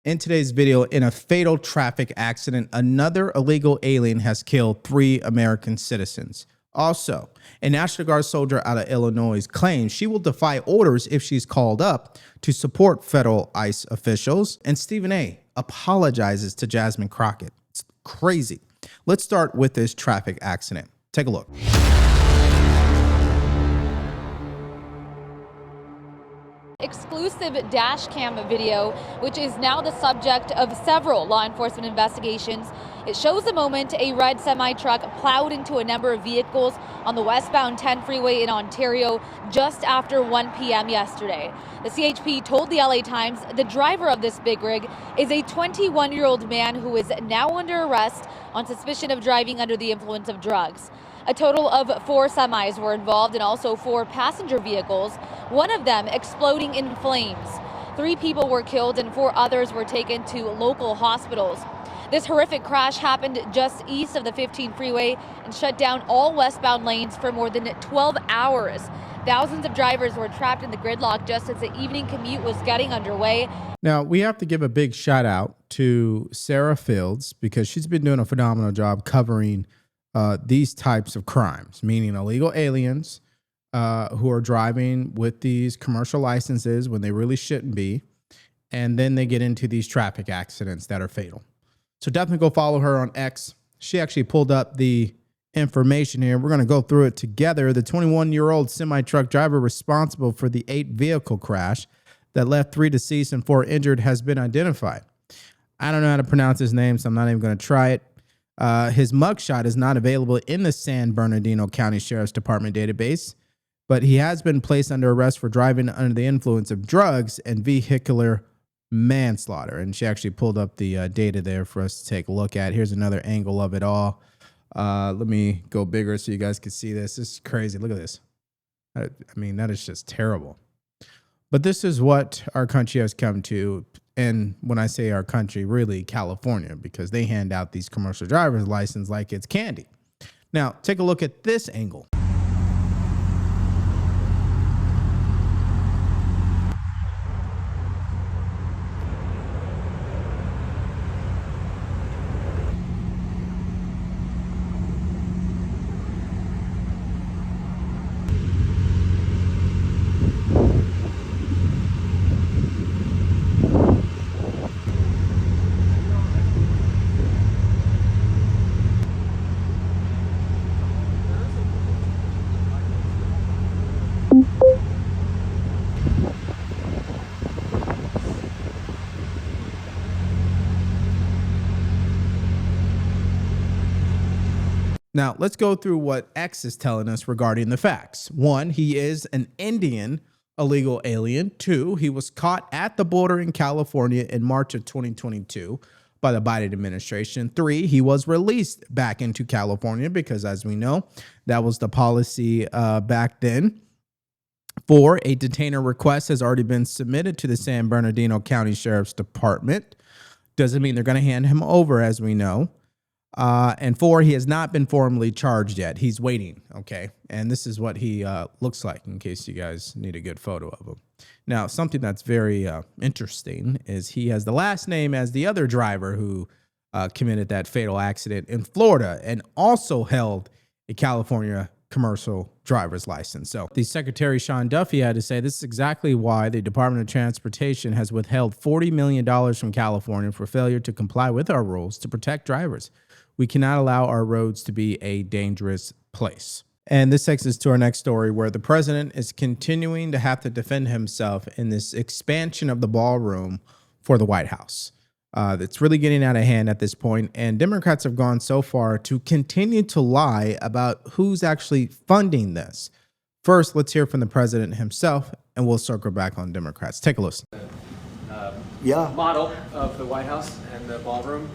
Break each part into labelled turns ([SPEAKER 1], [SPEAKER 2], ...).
[SPEAKER 1] In today's video, in a fatal traffic accident, another illegal alien has killed 3 American citizens. Also, a National Guard soldier out of Illinois claims she will defy orders if she's called up to support federal ICE officials. And Stephen A. apologizes to Jasmine Crockett. It's crazy. Let's start with this traffic accident. Take a look.
[SPEAKER 2] Exclusive dash cam video, which is now the subject of several law enforcement investigations. It shows the moment a red semi-truck plowed into a number of vehicles on the westbound 10 freeway in Ontario just after 1 p.m. yesterday. The CHP told the LA Times the driver of this big rig is a 21-year-old man who is now under arrest on suspicion of driving under the influence of drugs. A total of 4 semis were involved and also 4 passenger vehicles, one of them exploding in flames. 3 people were killed and 4 others were taken to local hospitals. This horrific crash happened just east of the 15 freeway and shut down all westbound lanes for more than 12 hours. Thousands of drivers were trapped in the gridlock just as the evening commute was getting underway.
[SPEAKER 1] Now, we have to give a big shout out to Sarah Fields because she's been doing a phenomenal job covering these types of crimes, meaning illegal aliens who are driving with these commercial licenses when they really shouldn't be, and then they get into these traffic accidents that are fatal. So definitely go follow her on X. She actually pulled up the information here. We're going to go through it together. The 21-year-old semi-truck driver responsible for the 8 vehicle crash that left 3 deceased and 4 injured has been identified. I don't know how to pronounce his name, so I'm not even going to try it. His mugshot is not available in the San Bernardino County Sheriff's Department database, but he has been placed under arrest for driving under the influence of drugs and vehicular manslaughter. And she actually pulled up the data there for us to take a look at. Here's another angle of it all. Let me go bigger so you guys can see this. This is crazy. Look at this. I mean, that is just terrible. But this is what our country has come to. And when I say our country, really California, because they hand out these commercial driver's license like it's candy. Now, take a look at this angle. Now, let's go through what X is telling us regarding the facts. 1, he is an Indian illegal alien. 2, he was caught at the border in California in March of 2022 by the Biden administration. 3, he was released back into California because, as we know, that was the policy back then. 4, a detainer request has already been submitted to the San Bernardino County Sheriff's Department. Doesn't mean they're going to hand him over, as we know. And 4, he has not been formally charged yet. He's waiting, okay? And this is what he looks like in case you guys need a good photo of him. Now, something that's very interesting is he has the last name as the other driver who committed that fatal accident in Florida and also held a California commercial driver's license. So the Secretary Sean Duffy had to say this is exactly why the Department of Transportation has withheld $40 million from California for failure to comply with our rules to protect drivers. We cannot allow our roads to be a dangerous place. And this takes us to our next story where the president is continuing to have to defend himself in this expansion of the ballroom for the White House. It's really getting out of hand at this point, and Democrats have gone so far to continue to lie about who's actually funding this. First, let's hear from the president himself, and we'll circle back on Democrats. Take a listen.
[SPEAKER 3] Model of the White House and the ballroom.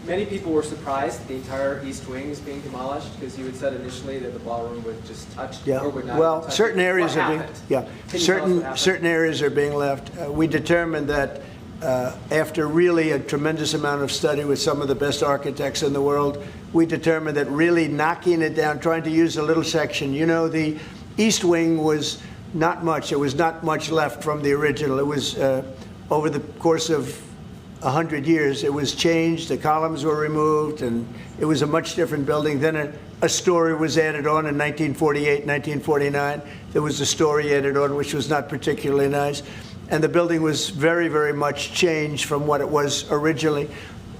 [SPEAKER 3] Many people were surprised the entire East Wing is being demolished because you had said initially that the ballroom would just touch or would not.
[SPEAKER 4] Well,
[SPEAKER 3] touch
[SPEAKER 4] certain
[SPEAKER 3] it.
[SPEAKER 4] areas
[SPEAKER 3] What
[SPEAKER 4] are being
[SPEAKER 3] happened?
[SPEAKER 4] certain areas are being left. We determined that after really a tremendous amount of study with some of the best architects in the world, we determined that really knocking it down, trying to use a little section. You know, the East Wing was not much. There was not much left from the original. It was over the course of 100 years. It was changed, the columns were removed, and it was a much different building. Then a story was added on in 1948, 1949. There was a story added on, which was not particularly nice. And the building was very, very much changed from what it was originally.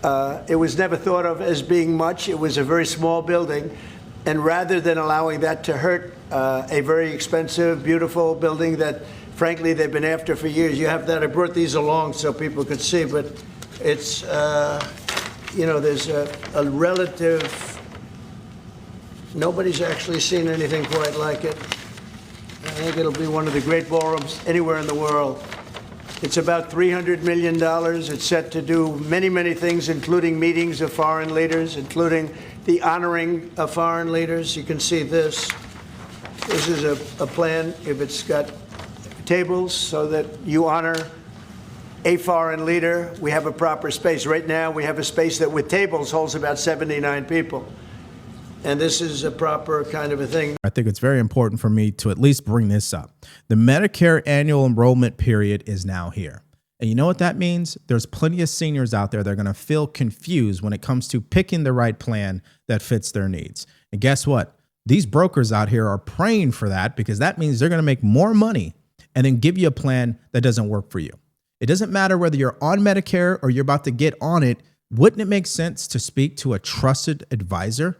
[SPEAKER 4] It was never thought of as being much. It was a very small building. And rather than allowing that to hurt a very expensive, beautiful building that, frankly, they've been after for years. You have that. I brought these along so people could see, but it's, you know, there's a relative, nobody's actually seen anything quite like it. I think it'll be one of the great ballrooms anywhere in the world. It's about $300 million. It's set to do many, many things, including meetings of foreign leaders, including the honoring of foreign leaders. You can see this. This is a plan. If it's got tables so that you honor a foreign leader, we have a proper space. Right now, we have a space that with tables holds about 79 people. And this is a proper kind of a thing.
[SPEAKER 1] I think it's very important for me to at least bring this up. The Medicare annual enrollment period is now here. And you know what that means? There's plenty of seniors out there that are going to feel confused when it comes to picking the right plan that fits their needs. And guess what? These brokers out here are praying for that, because that means they're going to make more money and then give you a plan that doesn't work for you. It doesn't matter whether you're on Medicare or you're about to get on it. Wouldn't it make sense to speak to a trusted advisor?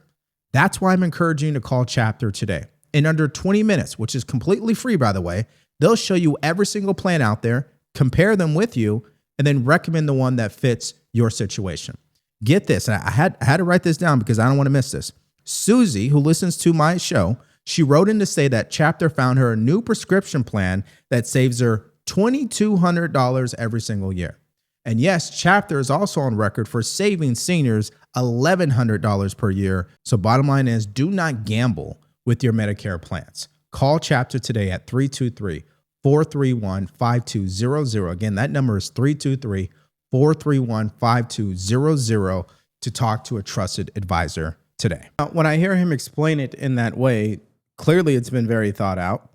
[SPEAKER 1] That's why I'm encouraging you to call Chapter today. In under 20 minutes, which is completely free, by the way, they'll show you every single plan out there, compare them with you, and then recommend the one that fits your situation. Get this. And I had to write this down because I don't want to miss this. Susie, who listens to my show, she wrote in to say that Chapter found her a new prescription plan that saves her $2,200 every single year. And yes, Chapter is also on record for saving seniors $1,100 per year. So bottom line is, do not gamble with your Medicare plans. Call Chapter today at 323-431-5200. Again, that number is 323-431-5200 to talk to a trusted advisor today. Now, when I hear him explain it in that way, clearly it's been very thought out.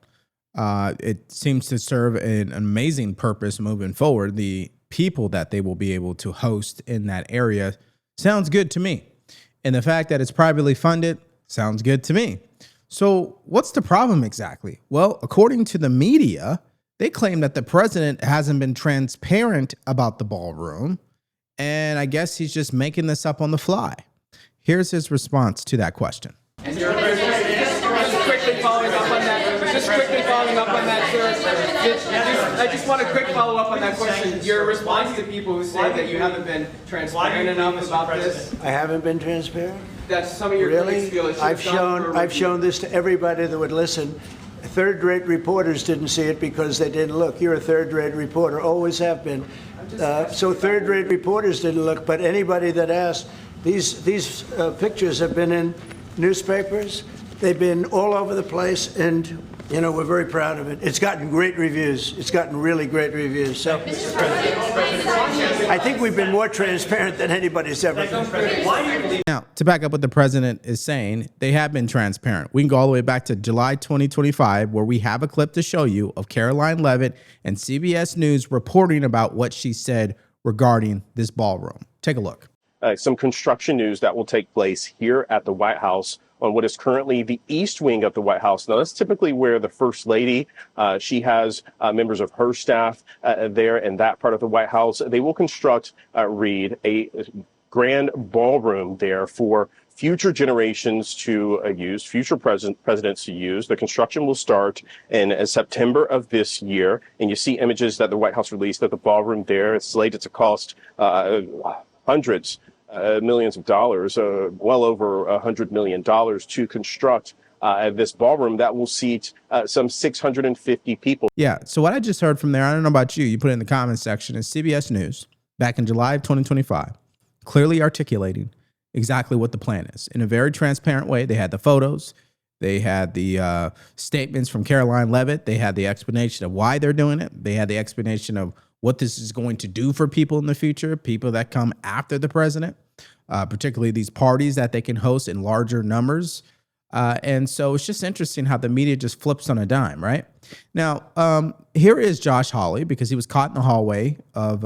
[SPEAKER 1] It seems to serve an amazing purpose moving forward. The people that they will be able to host in that area sounds good to me. And the fact that it's privately funded sounds good to me. So what's the problem exactly? Well, according to the media, they claim that the president hasn't been transparent about the ballroom. And I guess he's just making this up on the fly. Here's his response to that question.
[SPEAKER 3] And just quickly following up on that, sir. I just want a quick follow-up on that question. Your response to people who say that you haven't been transparent enough about this.
[SPEAKER 4] I haven't been transparent?
[SPEAKER 3] That's some of your critics feel it should
[SPEAKER 4] I've shown this to everybody that would listen. Third-rate reporters didn't see it because they didn't look. You're a third-rate reporter, always have been. So third-rate reporters didn't look, but anybody that asked, these pictures have been in newspapers. They've been all over the place, and you know, we're very proud of it. It's gotten great reviews. It's gotten really great reviews. So I think we've been more transparent than anybody's ever been.
[SPEAKER 1] Now, to back up what the president is saying, they have been transparent. We can go all the way back to July 2025, where we have a clip to show you of Caroline Leavitt and CBS News reporting about what she said regarding this ballroom. Take a look.
[SPEAKER 5] Some construction news that will take place here at the White House on what is currently the East Wing of the White House. Now, that's typically where the First Lady, she has members of her staff there in that part of the White House. They will construct, Reed, a grand ballroom there for future generations to use, future presidents to use. The construction will start in September of this year. And you see images that the White House released of the ballroom there. It's slated to cost hundreds millions of dollars, well over $100 million to construct this ballroom that will seat some 650 people.
[SPEAKER 1] Yeah, so what I just heard from there, I don't know about you, you put it in the comments section, is CBS News back in July of 2025, clearly articulating exactly what the plan is in a very transparent way. They had the photos, they had the statements from Caroline Leavitt, they had the explanation of why they're doing it, they had the explanation of what this is going to do for people in the future, people that come after the president, particularly these parties that they can host in larger numbers. And so it's just interesting how the media just flips on a dime, right? Now, here is Josh Hawley, because he was caught in the hallway of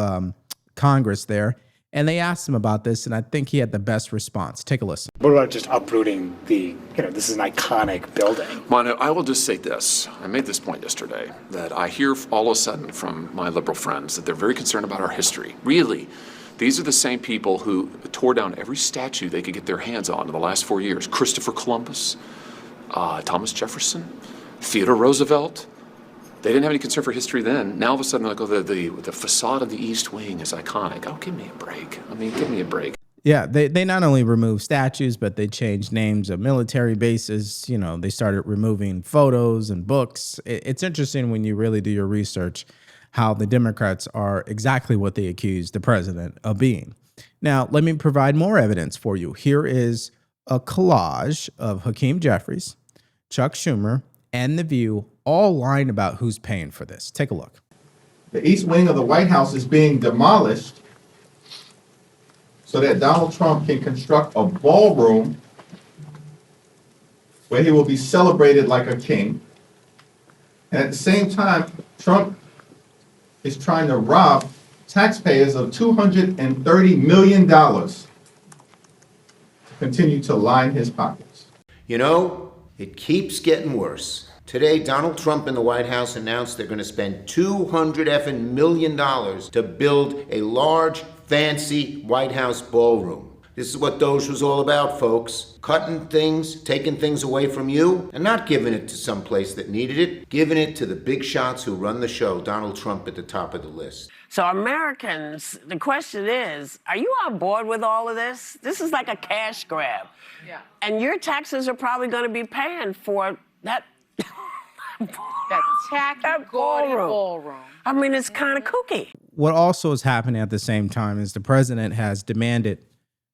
[SPEAKER 1] Congress there. And they asked him about this, and I think he had the best response. Take a listen.
[SPEAKER 6] What about just uprooting this is an iconic building?
[SPEAKER 7] Mono, I will just say this. I made this point yesterday, that I hear all of a sudden from my liberal friends that they're very concerned about our history. Really, these are the same people who tore down every statue they could get their hands on in the last 4 years. Christopher Columbus, Thomas Jefferson, Theodore Roosevelt. They didn't have any concern for history then. Now all of a sudden, like, oh, the facade of the East Wing is iconic. Oh, give me a break. I mean, give me a break.
[SPEAKER 1] Yeah, they not only removed statues, but they changed names of military bases. You know, they started removing photos and books. It's interesting when you really do your research how the Democrats are exactly what they accused the president of being. Now, let me provide more evidence for you. Here is a collage of Hakeem Jeffries, Chuck Schumer, and The View all lying about who's paying for this. Take a look.
[SPEAKER 8] The East Wing of the White House is being demolished so that Donald Trump can construct a ballroom where he will be celebrated like a king. And at the same time, Trump is trying to rob taxpayers of $230 million to continue to line his pockets.
[SPEAKER 9] You know, it keeps getting worse. Today, Donald Trump and the White House announced they're going to spend $200 million to build a large, fancy White House ballroom. This is what Doge was all about, folks. Cutting things, taking things away from you, and not giving it to some place that needed it, giving it to the big shots who run the show, Donald Trump at the top of the list.
[SPEAKER 10] So Americans, the question is, are you on board with all of this? This is like a cash grab. Yeah. And your taxes are probably going to be paying for that.
[SPEAKER 11] That ballroom.
[SPEAKER 10] I mean, it's kind of kooky.
[SPEAKER 1] What also is happening at the same time is the president has demanded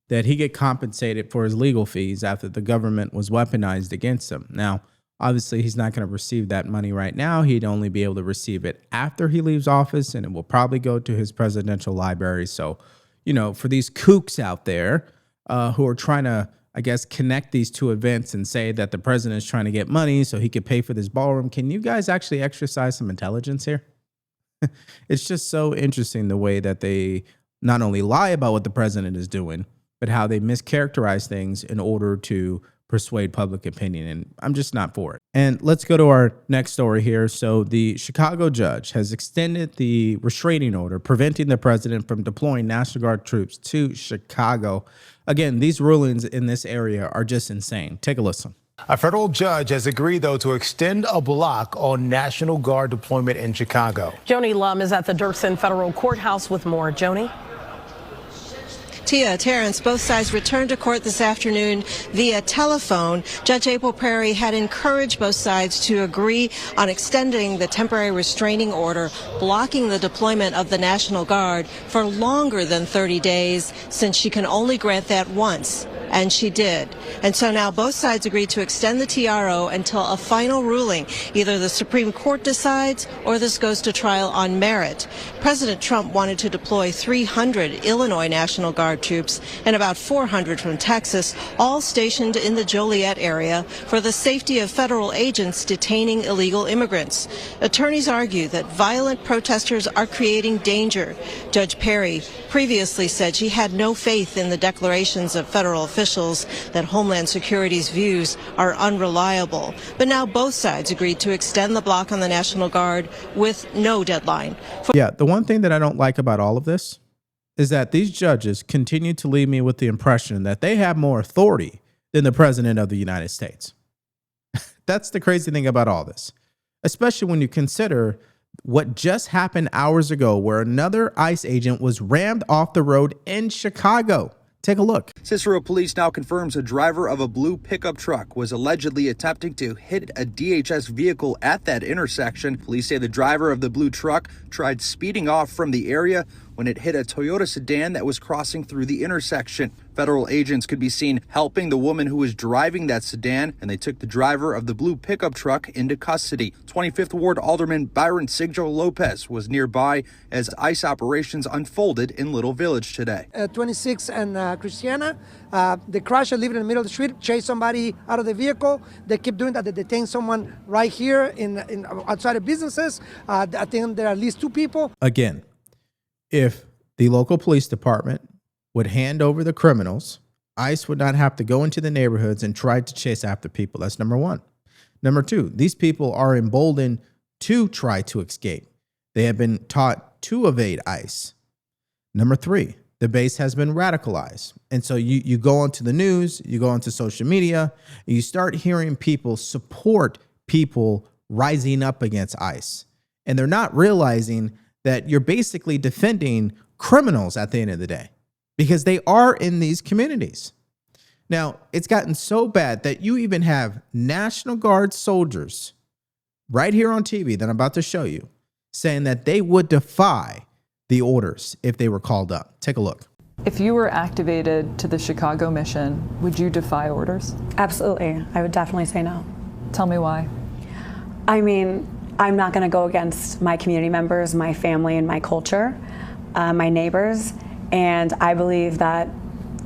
[SPEAKER 1] that he get compensated for his legal fees after the government was weaponized against him. Now, obviously, he's not going to receive that money right now. He'd only be able to receive it after he leaves office, and it will probably go to his presidential library. So, you know, for these kooks out there who are trying to, I guess, connect these two events and say that the president is trying to get money so he could pay for this ballroom, can you guys actually exercise some intelligence here? It's just so interesting the way that they not only lie about what the president is doing, but how they mischaracterize things in order to persuade public opinion. And I'm just not for it. And let's go to our next story here. So the Chicago judge has extended the restraining order preventing the president from deploying National Guard troops to Chicago. Again, these rulings in this area are just insane. Take a listen.
[SPEAKER 12] A federal judge has agreed, though, to extend a block on National Guard deployment in Chicago.
[SPEAKER 13] Joni Lum is at the Dirksen Federal Courthouse with more. Joni?
[SPEAKER 14] Tia, Terrence, both sides returned to court this afternoon via telephone. Judge April Perry had encouraged both sides to agree on extending the temporary restraining order, blocking the deployment of the National Guard for longer than 30 days, since she can only grant that once. And she did. And so now both sides agreed to extend the TRO until a final ruling. Either the Supreme Court decides or this goes to trial on merit. President Trump wanted to deploy 300 Illinois National Guard troops and about 400 from Texas, all stationed in the Joliet area for the safety of federal agents detaining illegal immigrants. Attorneys argue that violent protesters are creating danger. Judge Perry previously said she had no faith in the declarations of federal officials that Homeland Security's views are unreliable. But now both sides agreed to extend the block on the National Guard with no deadline.
[SPEAKER 1] Yeah, the one thing that I don't like about all of this is that these judges continue to leave me with the impression that they have more authority than the president of the United States. That's the crazy thing about all this, especially when you consider what just happened hours ago where another ICE agent was rammed off the road in Chicago. Take a look.
[SPEAKER 15] Cicero police now confirms a driver of a blue pickup truck was allegedly attempting to hit a DHS vehicle at that intersection. Police say the driver of the blue truck tried speeding off from the area when it hit a Toyota sedan that was crossing through the intersection. Federal agents could be seen helping the woman who was driving that sedan, and they took the driver of the blue pickup truck into custody. 25th Ward Alderman Byron Sigjo Lopez was nearby as ICE operations unfolded in Little Village today.
[SPEAKER 16] 26 and Christiana, they crashed, living in the middle of the street, chased somebody out of the vehicle. They keep doing that. They detain someone right here in outside of businesses. I think there are at least 2 people.
[SPEAKER 1] Again, if the local police department would hand over the criminals. ICE would not have to go into the neighborhoods and try to chase after people. That's number one. Number two, these people are emboldened to try to escape. They have been taught to evade ICE. Number three, the base has been radicalized. And so you go onto the news, you go onto social media, and you start hearing people support people rising up against ICE. And they're not realizing that you're basically defending criminals at the end of the day, because they are in these communities. Now, it's gotten so bad that you even have National Guard soldiers right here on TV that I'm about to show you saying that they would defy the orders if they were called up. Take a look.
[SPEAKER 17] If you were activated to the Chicago mission, would you defy orders?
[SPEAKER 18] Absolutely. I would definitely say no.
[SPEAKER 17] Tell me why.
[SPEAKER 18] I mean, I'm not going to go against my community members, my family, and my culture, my neighbors. And I believe that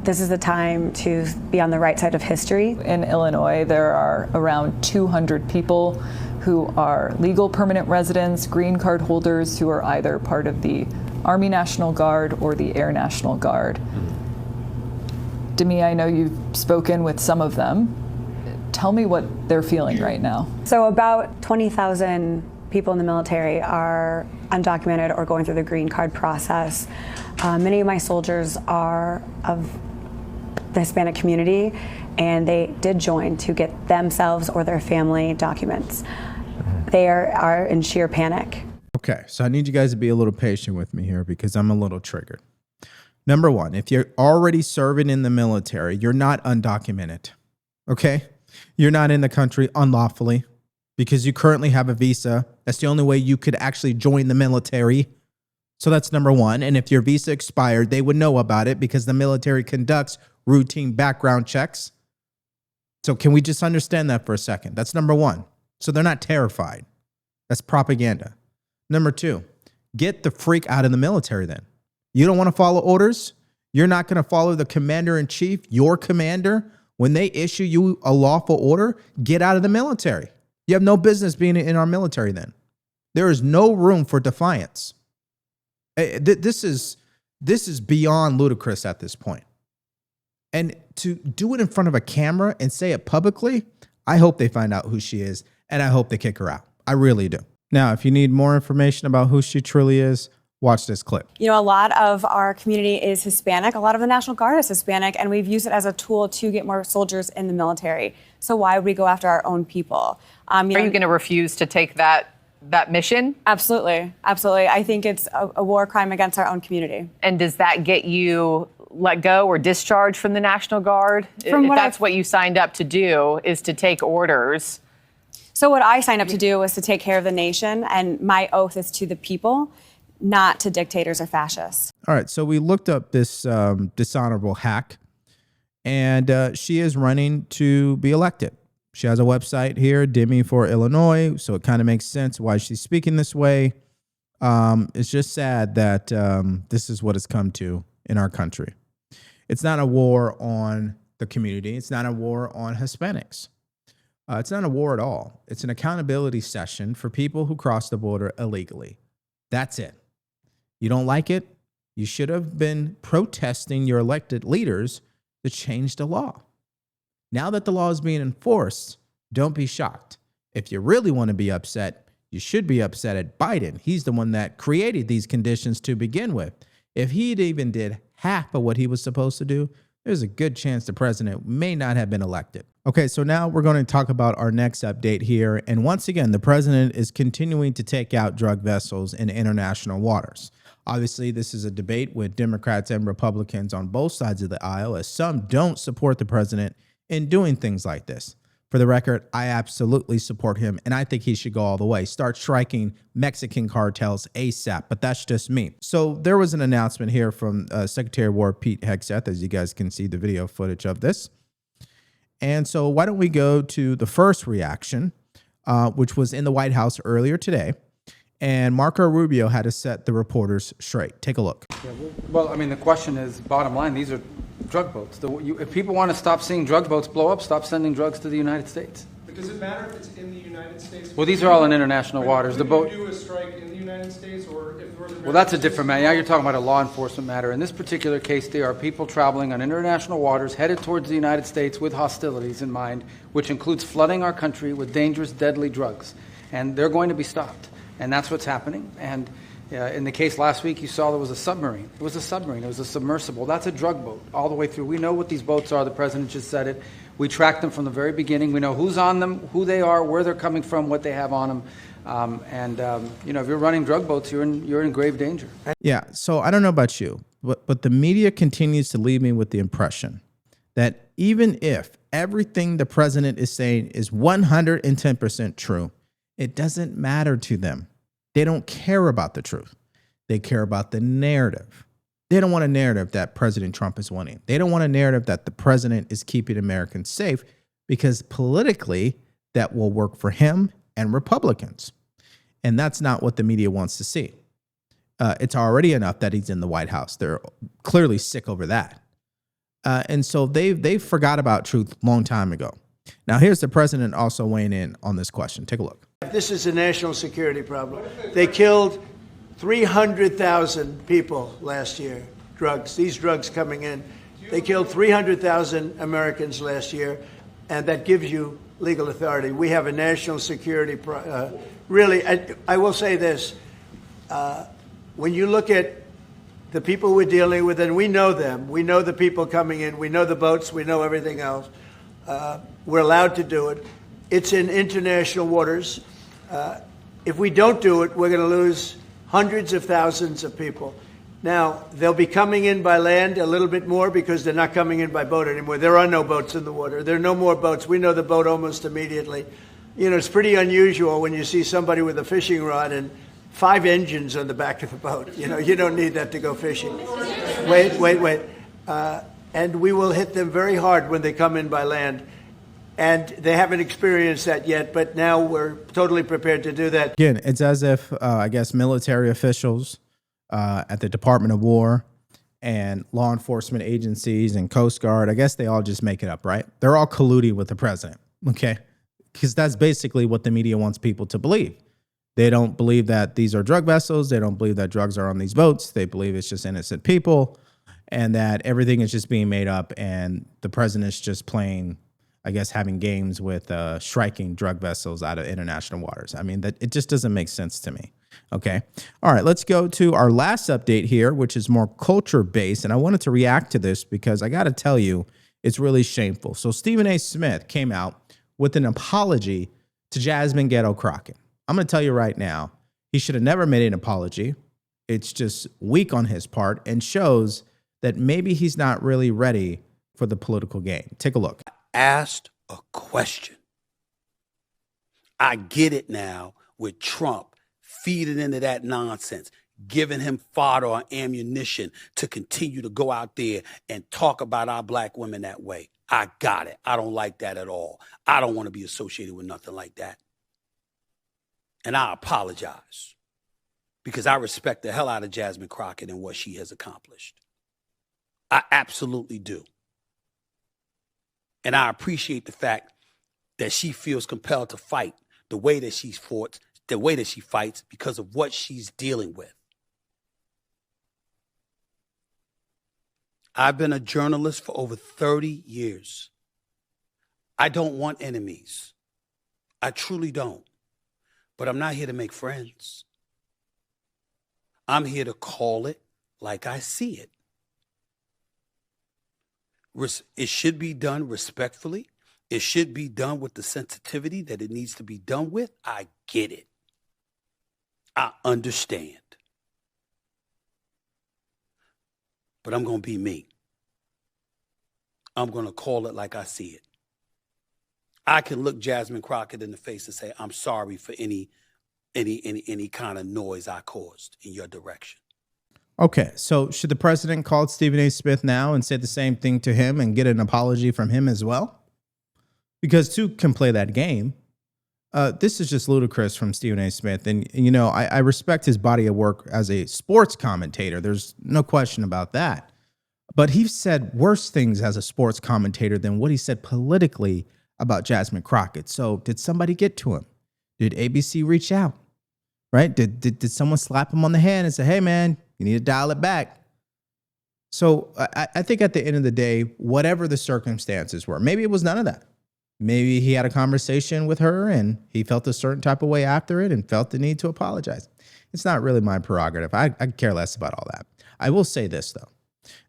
[SPEAKER 18] this is the time to be on the right side of history.
[SPEAKER 17] In Illinois, there are around 200 people who are legal permanent residents, green card holders who are either part of the Army National Guard or the Air National Guard. Demi, I know you've spoken with some of them. Tell me what they're feeling right now.
[SPEAKER 18] So about 20,000 people in the military are undocumented or going through the green card process. Many of my soldiers are of the Hispanic community, and they did join to get themselves or their family documents. They are in sheer panic.
[SPEAKER 1] Okay, so I need you guys to be a little patient with me here because I'm a little triggered. Number one, if you're already serving in the military, you're not undocumented, okay? You're not in the country unlawfully because you currently have a visa. That's the only way you could actually join the military. So that's number one. And if your visa expired, they would know about it because the military conducts routine background checks. So can we just understand that for a second? That's number one. So they're not terrified. That's propaganda. Number two, get the freak out of the military then. You don't want to follow orders? You're not going to follow the commander-in-chief, your commander? When they issue you a lawful order, get out of the military. You have no business being in our military then. There is no room for defiance. This is beyond ludicrous at this point. And to do it in front of a camera and say it publicly, I hope they find out who she is, and I hope they kick her out. I really do. Now, if you need more information about who she truly is, watch this clip.
[SPEAKER 19] You know, a lot of our community is Hispanic. A lot of the National Guard is Hispanic, and we've used it as a tool to get more soldiers in the military. So why would we go after our own people?
[SPEAKER 20] Are you going to refuse to take that mission?
[SPEAKER 19] Absolutely. Absolutely. I think it's a war crime against our own community.
[SPEAKER 20] And does that get you let go or discharged from the National Guard? If that's what you signed up to do, is to take orders.
[SPEAKER 19] So what I signed up to do was to take care of the nation, and my oath is to the people, not to dictators or fascists.
[SPEAKER 1] All right, so we looked up this dishonorable hack, and she is running to be elected. She has a website here, Demi for Illinois, so it kind of makes sense why she's speaking this way. It's just sad that this is what it's come to in our country. It's not a war on the community. It's not a war on Hispanics. It's not a war at all. It's an accountability session for people who cross the border illegally. That's it. You don't like it? You should have been protesting your elected leaders to change the law. Now that the law is being enforced, don't be shocked. If you really want to be upset, you should be upset at Biden. He's the one that created these conditions to begin with. If he even did half of what he was supposed to do, there's a good chance the president may not have been elected. Okay, so now we're going to talk about our next update here. And once again, the president is continuing to take out drug vessels in international waters. Obviously, this is a debate with Democrats and Republicans on both sides of the aisle, as some don't support the president in doing things like this. For the record, I absolutely support him, and I think he should go all the way. Start striking Mexican cartels ASAP, but that's just me. So there was an announcement here from Secretary of War Pete Hegseth, as you guys can see the video footage of this. And so why don't we go to the first reaction, which was in the White House earlier today. And Marco Rubio had to set the reporters straight. Take a look.
[SPEAKER 21] Yeah, well, I mean, the question is, bottom line, these are drug boats. If people want to stop seeing drug boats blow up, stop sending drugs to the United States.
[SPEAKER 3] But does it matter if it's in the United States?
[SPEAKER 21] Well, these are all in international waters. The boat.
[SPEAKER 3] Do a strike in the United United States, or if North America?
[SPEAKER 21] Well, that's a different matter. Now you're talking about a law enforcement matter. In this particular case, there are people traveling on international waters headed towards the United States with hostilities in mind, which includes flooding our country with dangerous, deadly drugs. And they're going to be stopped. And that's what's happening. And in the case last week, you saw there was a submarine. It was a submarine. It was a submersible. That's a drug boat all the way through. We know what these boats are. The president just said it. We track them from the very beginning. We know who's on them, who they are, where they're coming from, what they have on them. If you're running drug boats, you're in grave danger.
[SPEAKER 1] Yeah. So I don't know about you, but the media continues to leave me with the impression that even if everything the president is saying is 110% true, it doesn't matter to them. They don't care about the truth. They care about the narrative. They don't want a narrative that President Trump is winning. They don't want a narrative that the president is keeping Americans safe, because politically that will work for him and Republicans. And that's not what the media wants to see. It's already enough that he's in the White House. They're clearly sick over that. And so they forgot about truth a long time ago. Now, here's the president also weighing in on this question. Take a look.
[SPEAKER 4] This is a national security problem. They killed 300,000 people last year, these drugs coming in. They killed 300,000 Americans last year, and that gives you legal authority. We have a national security, really, I will say this, when you look at the people we're dealing with, and we know them, we know the people coming in, we know the boats, we know everything else, we're allowed to do it. It's in international waters. If we don't do it, we're going to lose hundreds of thousands of people. Now, they'll be coming in by land a little bit more because they're not coming in by boat anymore. There are no boats in the water. There are no more boats. We know the boat almost immediately. You know, it's pretty unusual when you see somebody with a fishing rod and 5 engines on the back of the boat. You know, you don't need that to go fishing. Wait. And we will hit them very hard when they come in by land. And they haven't experienced that yet, but now we're totally prepared to do that.
[SPEAKER 1] Again, it's as if, I guess, military officials at the Department of War and law enforcement agencies and Coast Guard, I guess they all just make it up, right? They're all colluding with the president, okay? Because that's basically what the media wants people to believe. They don't believe that these are drug vessels. They don't believe that drugs are on these boats. They believe it's just innocent people and that everything is just being made up and the president's just playing, I guess, having games with striking drug vessels out of international waters. I mean, that it just doesn't make sense to me. Okay. All right. Let's go to our last update here, which is more culture based. And I wanted to react to this because I got to tell you, it's really shameful. So Stephen A. Smith came out with an apology to Jasmine Ghetto Crockett. I'm going to tell you right now, he should have never made an apology. It's just weak on his part and shows that maybe he's not really ready for the political game. Take a look.
[SPEAKER 2] Asked a question. I get it now with Trump feeding into that nonsense, giving him fodder or ammunition to continue to go out there and talk about our black women that way. I got it. I don't like that at all. I don't want to be associated with nothing like that. And I apologize because I respect the hell out of Jasmine Crockett and what she has accomplished. I absolutely do. And I appreciate the fact that she feels compelled to fight the way that she's fought, the way that she fights because of what she's dealing with. I've been a journalist for over 30 years. I don't want enemies. I truly don't. But I'm not here to make friends. I'm here to call it like I see it. It should be done respectfully. It should be done with the sensitivity that it needs to be done with. I get it. I understand. But I'm going to be me. I'm going to call it like I see it. I can look Jasmine Crockett in the face and say, I'm sorry for any kind of noise I caused in your direction.
[SPEAKER 1] Okay, so should the president call Stephen A. Smith now and say the same thing to him and get an apology from him as well? Because two can play that game. This is just ludicrous from Stephen A. Smith. And, you know, I respect his body of work as a sports commentator. There's no question about that. But he said worse things as a sports commentator than what he said politically about Jasmine Crockett. So did somebody get to him? Did ABC reach out? right? Did someone slap him on the hand and say, hey, man, you need to dial it back? So I think at the end of the day, whatever the circumstances were, maybe it was none of that. Maybe he had a conversation with her and he felt a certain type of way after it and felt the need to apologize. It's not really my prerogative. I care less about all that. I will say this, though.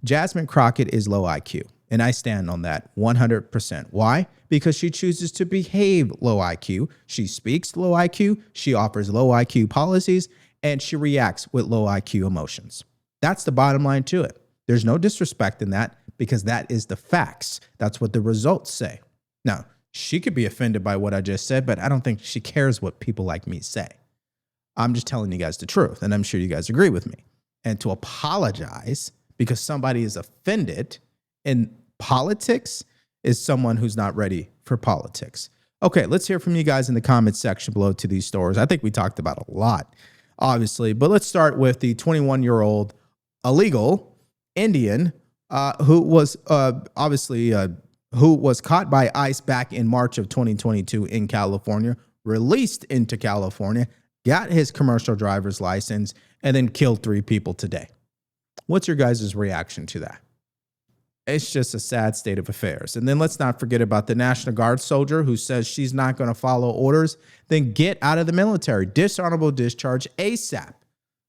[SPEAKER 1] Jasmine Crockett is low IQ, and I stand on that 100%. Why? Because she chooses to behave low IQ. She speaks low IQ. She offers low IQ policies, and she reacts with low IQ emotions. That's the bottom line to it. There's no disrespect in that because that is the facts. That's what the results say. Now, she could be offended by what I just said, but I don't think she cares what people like me say. I'm just telling you guys the truth, and I'm sure you guys agree with me. And to apologize because somebody is offended in politics is someone who's not ready for politics. Okay, let's hear from you guys in the comments section below to these stories. I think we talked about a lot, obviously, but let's start with the 21-year-old illegal Indian who was who was caught by ICE back in March of 2022 in California, released into California, got his commercial driver's license, and then killed 3 people today. What's your guys' reaction to that? It's just a sad state of affairs. And then let's not forget about the National Guard soldier who says she's not going to follow orders. Then get out of the military. Dishonorable discharge ASAP.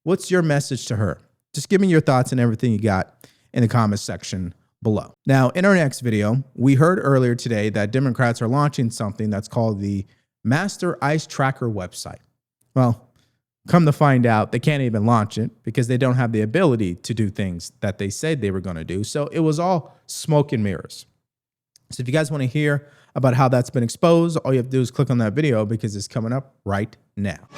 [SPEAKER 1] What's your message to her? Just give me your thoughts and everything you got in the comments section below. Now, in our next video, we heard earlier today that Democrats are launching something that's called the Master ICE Tracker website. Well, come to find out, they can't even launch it because they don't have the ability to do things that they said they were going to do. So it was all smoke and mirrors. So if you guys want to hear about how that's been exposed, all you have to do is click on that video because it's coming up right now.